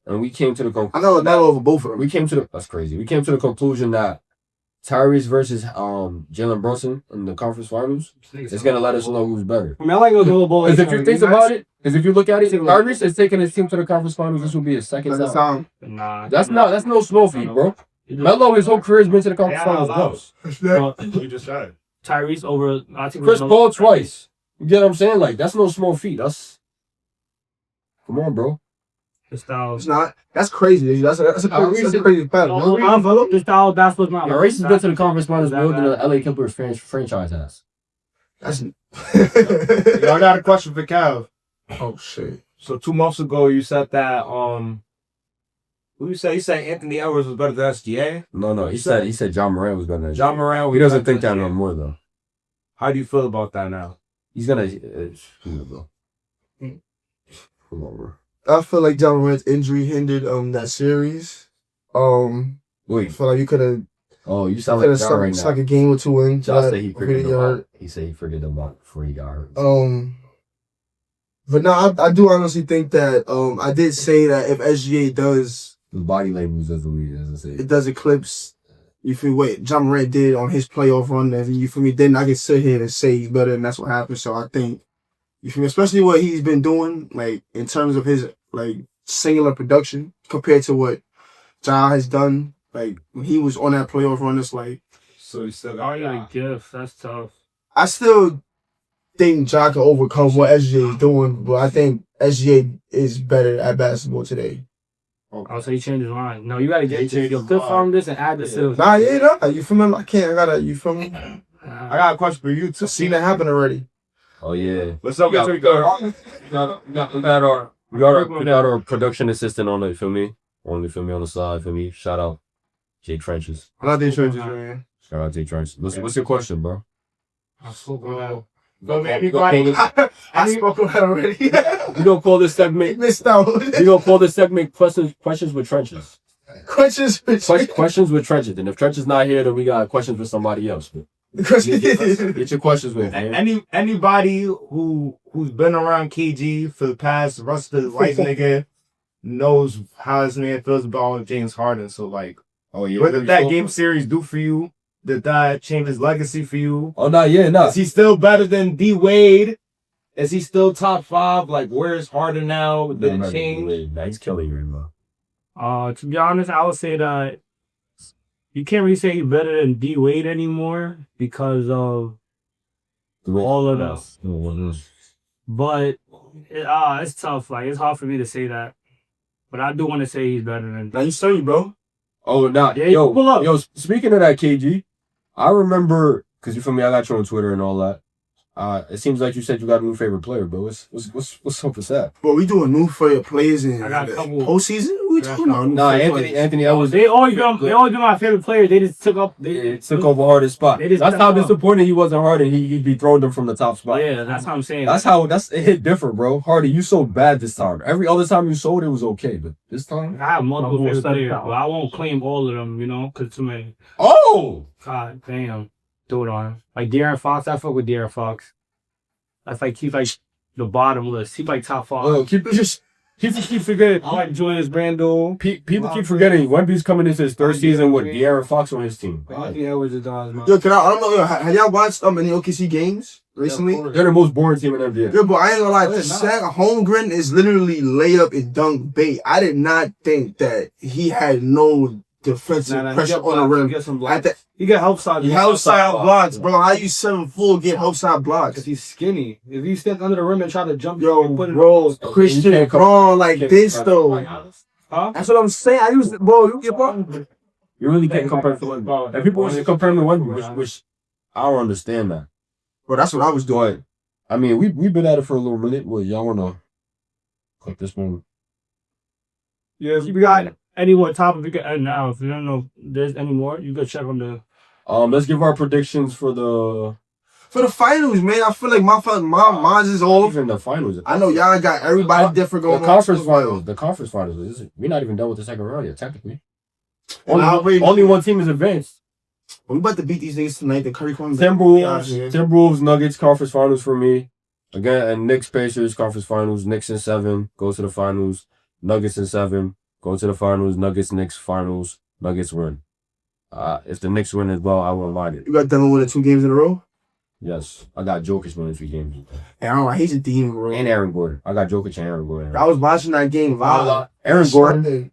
and we came to the conclusion. I know it's not over both of them. That's crazy. We came to the conclusion that Tyrese versus Jalen Brunson in the conference finals is gonna let us know who's better. I mean, I like those little boys. Because if you think about it, if you look at it, Tyrese is taking his team to the conference finals. This will be his second time. Nah, That's no small feat, bro. Melo, his whole career has been to the conference finals once. You just said. Tyrese over. I think Chris Paul twice. You get what I'm saying? Like, that's no small feat. Come on, bro. The style. It's not. That's crazy. That's a crazy pattern. The style of basketball is not. Tyrese has been to the conference finals more than the LA Clippers franchise has. That's Yo, I got a question for Cav. oh shit. So 2 months ago, you said that Who you say? You say Anthony Edwards was better than SGA? No. He said John Morant was better than John Morant. He doesn't think that no more though. How do you feel about that now? He's gonna. Bro. Come on, bro. I feel like John Morant's injury hindered that series. Wait. I feel like you could have. Oh, you sound like John right now. Like a game or two in. John said he figured him out. He said he figured him out before he got hurt. But no, I do honestly think that I did say that if SGA does the body language doesn't read, as I say. It does eclipse. You feel what John Morant did on his playoff run, and you feel me? Then I can sit here and say he's better, and that's what happened. So I think you feel me, especially what he's been doing, like in terms of his like singular production compared to what Ja has done. Like when he was on that playoff run, it's like so he still got gifts. That's tough. I still think Ja can overcome what SGA is doing, but I think SGA is better at basketball today. Okay. Oh, so he changed his mind. No, you gotta get your clip from this and add this to it. Nah, yeah, you feel me? I gotta, you feel me? I got a question for you too. I've seen that happen already. Oh yeah. What's up, guys? We got our production assistant on it, feel me? On the side, feel me? Shout out Jay Trenches. I like the trenches, man. Shout out Jay Trenches. What's your question, bro? I spoke on that. I spoke on that already. We don't call this segment. Missed out. We don't call this segment questions with trenches. Questions with trenches. And if Trenches not here, then we got questions with somebody else. Get your questions with anybody who's been around KG for the past rest of his life, nigga, knows how this man feels about James Harden. So like, what did that game series do for you? Did that change his legacy for you? Oh, no, yeah, no. Is he still better than D Wade? Is he still top 5? Like, where's Harden now? Did it change? Nah, he's killing you, man. To be honest, I would say that you can't really say he's better than D Wade anymore because of all of that. But it's tough. Like, it's hard for me to say that. But I do want to say he's better than. Now you sorry, bro. Oh, nah. Yeah, yo, speaking of that, KG, I remember, because you feel me, I got you on Twitter and all that. It seems like you said you got a new favorite player, bro. What's up with that? Bro, we doing new favorite players in I got a couple postseason? What we talking about? Nah, Anthony, I was. They always been my favorite players. They just took up. They took over Harden's spot. That's how disappointed he wasn't Harden. He'd be throwing them from the top spot. Yeah, that's how I'm saying. It hit different, bro. Harden, you sold bad this time. Every other time you sold, it was okay, but this time I have multiple favorite players, but I won't claim all of them. You know, because too many. Oh, God damn, do it on him. Like De'Aaron Fox, I fuck with De'Aaron Fox. He's like the bottom list. He's like top 5. Oh, people keep forgetting. I like Julius Randle. People keep forgetting. Wemby's coming into his third season with De'Aaron Fox on his team. Yo, I don't know. Have y'all watched any OKC games recently? They're the most boring team in NBA. Yeah, but I ain't gonna lie. Holmgren is literally layup and dunk bait. I did not think that he had no defensive pressure on the rim. He got help side. Help side blocks, bro. How you 7'4" get help side blocks? Because he's skinny. If you stand under the rim and try to jump, bro, Christian Braun like this though. Huh? That's what I'm saying. You really can't compare to Wemby. And people want to compare him to Wemby, which I don't understand that. Bro, that's what I was doing. I mean, we've been at it for a little minute. Well, y'all wanna click this one? Yeah, if you got any more topic, now if you don't know if there's any more, you can check on the. Let's give our predictions for the finals, man. I feel like mine is all. Even the finals. I know y'all got everybody different going on. The conference finals. We're not even done with the second round yet, technically. Only one team is advanced. We about to beat these niggas tonight. The Curry comes. Timberwolves, Nuggets, conference finals for me. Again, and Knicks, Pacers, conference finals. Knicks in 7, go to the finals. Nuggets in 7, go to the finals. Nuggets, Knicks, finals. Nuggets win. If the Knicks win as well, I won't mind it. You got them winning 2 games in a row? Yes. I got Jokic winning 3 games. And he's a demon, bro. And Aaron Gordon. I got Jokic and Aaron Gordon. I was watching that game live. Aaron Gordon.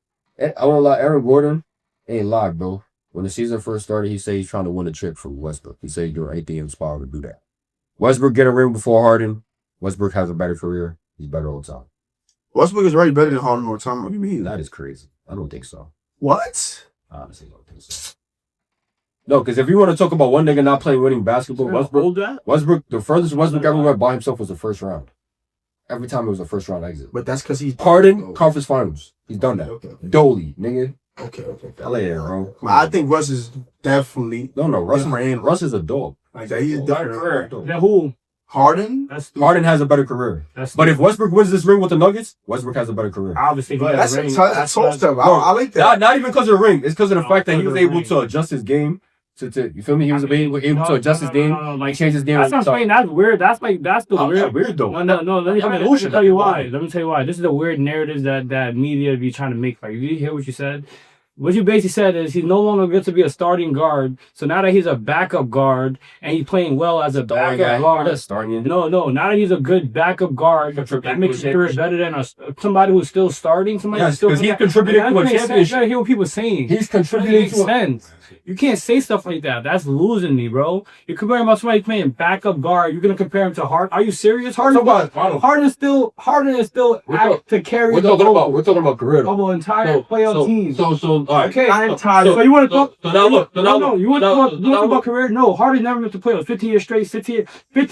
I won't lie, Aaron Gordon ain't lied, bro. When the season first started, he said he's trying to win a chip for Westbrook. He said he's doing anything inspired to do that. Westbrook get a ring before Harden. Westbrook has a better career. He's better all the time. Westbrook is already better than Harden all the time. What do you mean? That is crazy. I don't think so. What? I honestly don't think so. No, because if you want to talk about one nigga not playing winning basketball, Westbrook, the furthest Westbrook ever went by himself was the first round. every time it was a first round exit. But that's because he's Harden, conference finals. He's done that. Okay. Dolly, nigga. Okay. LA, bro. I think Russ is definitely No, Russ is a dog. like that. He's done. Now who? Harden. That's Harden has a better career. But if Westbrook wins this ring with the Nuggets, Westbrook has a better career. obviously he got That's a ring. that's whole stuff. No, I like that. Not even because of the ring. It's because of the No, fact that he was because of the able to adjust his game. To you feel me? He was able to adjust his game. Like, Change his game. that's what I'm saying. That's weird. That's the weird. Weird though. No. Let me tell you why. Let me tell you why. This is the weird narratives that media be trying to make. Like, you hear what you said? What you basically said is he's no longer good to be a starting guard. So now that he's a backup guard and he's playing well as a backup guard. No. Now that he's a good backup guard, that makes your career better than somebody who's still starting. Somebody who's still. Because he's contributing to a championship. You gotta hear what people saying. He's contributing to sense. You can't say stuff like that. That's losing me, bro. You're comparing about somebody playing backup guard. You're gonna compare him to Harden. Are you serious? Harden is still act to carry We're talking about career though. of an entire playoff team. So all right. Okay, I am tired. so you want to talk? So now look. No. You want to talk about career? No, Harden never missed the playoffs. 15 years straight. 15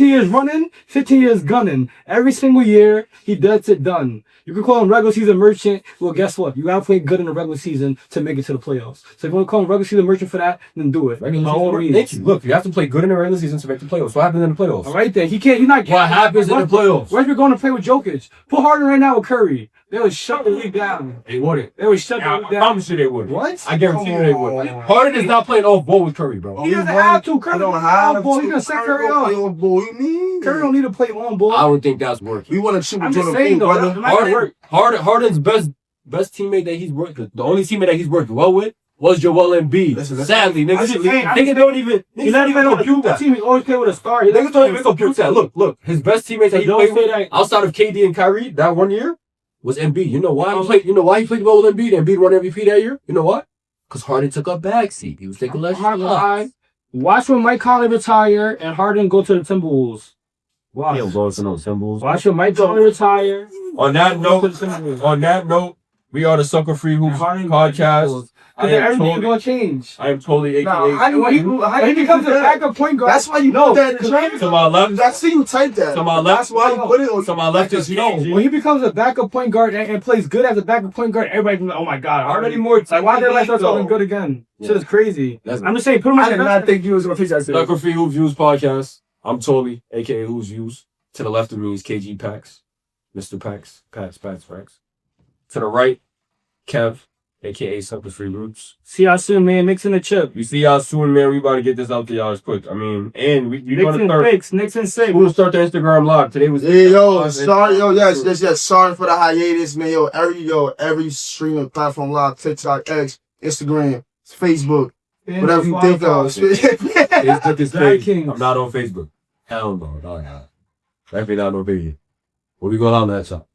years running. 15 years gunning. Every single year, he does it done. You can call him regular season merchant. Well, guess what? You gotta play good in the regular season to make it to the playoffs. So if you want to call him regular season merchant for that, then do it. Look, you have to play good in the regular season to make the playoffs. What happens in the playoffs? All right, then he can't. He's not. What happens in the playoffs? Westbrook going to play with Jokic. Put Harden right now with Curry. They would shut the league down. They wouldn't. They would shut the I league down. promise you they would. What? I guarantee you they would. on. Harden is not playing off ball with Curry, bro. He doesn't have to. Curry don't don't have have ball. to. He's gonna set Curry Curry don't play up. on ball. You mean? Curry don't need to play on ball. I would think that's working. We want to shoot I'm Jordan just saying Poole, though. brother. Harden's best teammate that he's worked with, the only teammate that he's worked well with was Joel Embiid. Listen, Sadly, niggas don't even He's not even on compute the that. team. He always play with a star. Niggas don't even compute that. Look, his best teammates that he Don't played say with that. outside of KD and Kyrie that one year was Embiid. You know why he played well with Embiid? Embiid won MVP that year. You know what? Because Harden took a backseat. He was taking less shots. Watch when Mike Conley retire and Harden go to the Timberwolves. Watch. He'll go to those symbols. Watch when Mike Conley retire. On that note, we are the Sucker Free Hoops podcast. Everything's gonna change. I am totally When he becomes a backup point guard. That's why you put that in the training. To my left. I see you type that. To my left. That's why you put it on. To my left is KG. When he becomes a backup point guard and plays good as a backup point guard, everybody's like, oh my god, already more. Why did I start talking good again? Yeah. Shit is crazy. That's- I'm just saying, put him I in did not think you was gonna fix that. Sucker Free Hoops Views podcast. I'm Tolly, aka Who's Views. To the left of me is KG Pax, Mr. Pax. To the right, Kev, aka Sucker Free Roots. See y'all soon, man. Mixing the chip. We see y'all soon, man. We about to get this out to y'all as quick. I mean, and we're gonna start. Nixon 6. We'll start the Instagram live. Today was Hey, yes. Sorry for the hiatus, man. Every streaming platform live, TikTok, X, Instagram, Facebook, whatever you think of. Facebook is Black fake. Kings. I'm not on Facebook. Hell no. Definitely not on Facebook. Where we go on that shop?